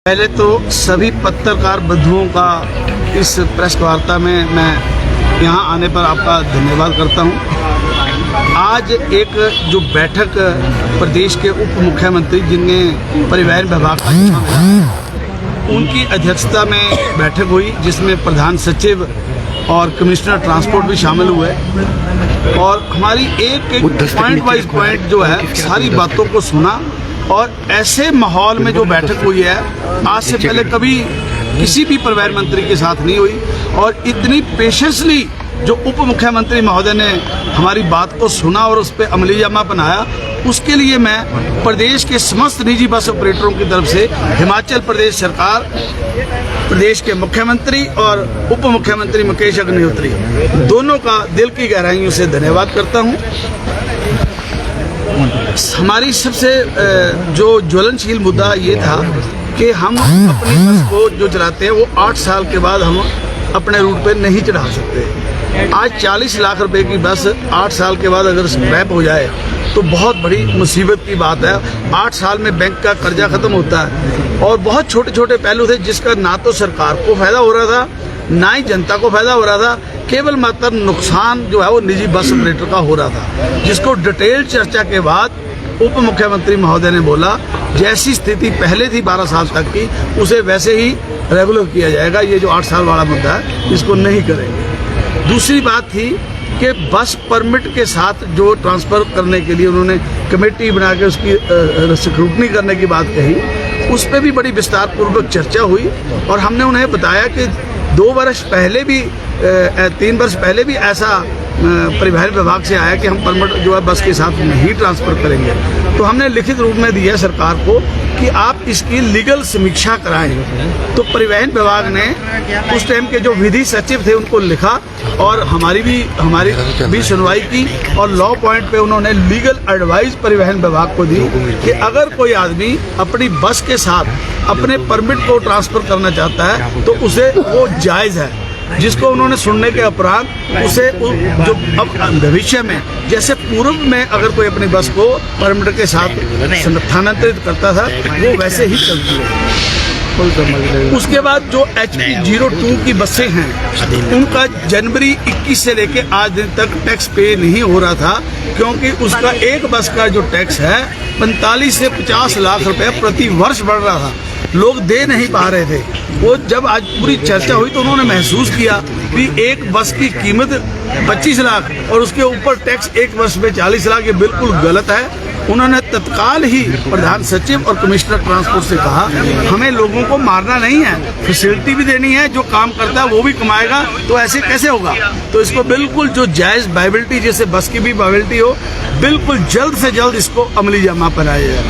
पहले तो सभी पत्रकार बंधुओं का इस प्रेस वार्ता में मैं यहाँ आने पर आपका धन्यवाद करता हूँ। आज एक जो बैठक प्रदेश के उप मुख्यमंत्री जिनने परिवहन विभाग का हिस्सा लिया, उनकी अध्यक्षता में बैठक हुई जिसमें प्रधान सचिव और कमिश्नर ट्रांसपोर्ट भी शामिल हुए और हमारी एक एक पॉइंट वाइज पॉइंट जो है सारी बातों को सुना। और ऐसे माहौल में जो बैठक हुई है आज से पहले कभी किसी भी परिवहन मंत्री के साथ नहीं हुई और इतनी पेशेंसली जो उप मुख्यमंत्री महोदय ने हमारी बात को सुना और उस पर अमलीजामा बनाया, उसके लिए मैं प्रदेश के समस्त निजी बस ऑपरेटरों की तरफ से हिमाचल प्रदेश सरकार, प्रदेश के मुख्यमंत्री और उप मुख्यमंत्री मुकेश अग्निहोत्री दोनों का दिल की गहराइयों से धन्यवाद करता हूँ। हमारी सबसे जो ज्वलनशील मुद्दा ये था कि हम अपनी बस को जो चलाते हैं वो 8 साल के बाद हम अपने रूट पे नहीं चढ़ा सकते। आज 40 लाख रुपए की बस 8 साल के बाद अगर स्क्रैप हो जाए तो बहुत बड़ी मुसीबत की बात है। 8 साल में बैंक का कर्जा खत्म होता है और बहुत छोटे छोटे पहलू थे जिसका ना तो सरकार को फायदा हो रहा था ना ही जनता को फायदा हो रहा था, केवल मात्र नुकसान जो है वो निजी बस ऑपरेटर का हो रहा था, जिसको डिटेल चर्चा के बाद उप मुख्यमंत्री महोदय ने बोला जैसी स्थिति पहले थी 12 साल तक की उसे वैसे ही रेगुलर किया जाएगा। ये जो 8 साल वाला मुद्दा है इसको नहीं करेंगे। दूसरी बात थी कि बस परमिट के साथ जो ट्रांसफ़र करने के लिए उन्होंने कमेटी बना के उसकी स्क्रूटनी करने की बात कही, उस पर भी बड़ी विस्तार पूर्वक चर्चा हुई और हमने उन्हें बताया कि 2 वर्ष पहले भी 3 वर्ष पहले भी ऐसा परिवहन विभाग से आया कि हम परमिट जो है बस के साथ नहीं ट्रांसफ़र करेंगे। तो हमने लिखित रूप में दिया सरकार को कि आप इसकी लीगल समीक्षा कराएं। तो परिवहन विभाग ने उस टाइम के जो विधि सचिव थे उनको लिखा और हमारी भी सुनवाई की और लॉ पॉइंट पे उन्होंने लीगल एडवाइस परिवहन विभाग को दी कि अगर कोई आदमी अपनी बस के साथ अपने परमिट को ट्रांसफ़र करना चाहता है तो उसे वो जायज़ है, जिसको उन्होंने सुनने के उपरांत उसे जो अब भविष्य में जैसे पूर्व में अगर कोई अपनी बस को परमिट के साथ स्थानांतरित करता था वो वैसे ही चलती है। उसके बाद जो HP 02 की बसें हैं उनका जनवरी 21 से लेके आज दिन तक टैक्स पे नहीं हो रहा था, क्योंकि उसका एक बस का जो टैक्स है 45 से 50 लाख रुपए प्रति वर्ष बढ़ रहा था, लोग दे नहीं पा रहे थे। वो जब आज पूरी चर्चा हुई तो उन्होंने महसूस किया कि एक बस की कीमत 25 लाख और उसके ऊपर टैक्स एक वर्ष में 40 लाख, ये बिल्कुल गलत है। उन्होंने तत्काल ही प्रधान सचिव और कमिश्नर ट्रांसपोर्ट से कहा हमें लोगों को मारना नहीं है, फैसिलिटी भी देनी है, जो काम करता है वो भी कमाएगा, तो ऐसे कैसे होगा। तो इसको बिल्कुल जो जायज़ वायबिलिटी जैसे बस की भी वायबिलिटी हो, बिल्कुल जल्द से जल्द इसको अमलीजामा बनाया जाए।